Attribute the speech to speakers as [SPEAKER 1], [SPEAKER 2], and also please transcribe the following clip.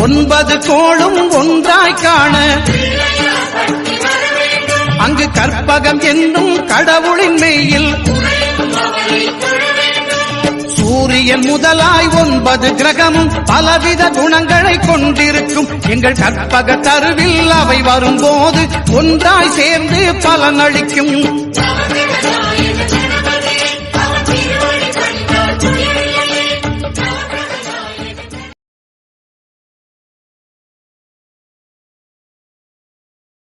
[SPEAKER 1] 9 கோளும் ஒன்றாய் காண அங்கு கற்பகம் என்னும் கடவுளின் மெய்யில் சூரியன் முதலாய் 9 கிரகமும் பலவித குணங்களை கொண்டிருக்கும் எங்கள் கற்பக தருவில் அவை வரும்போது ஒன்றாய் சேர்ந்து பலனளிக்கும்.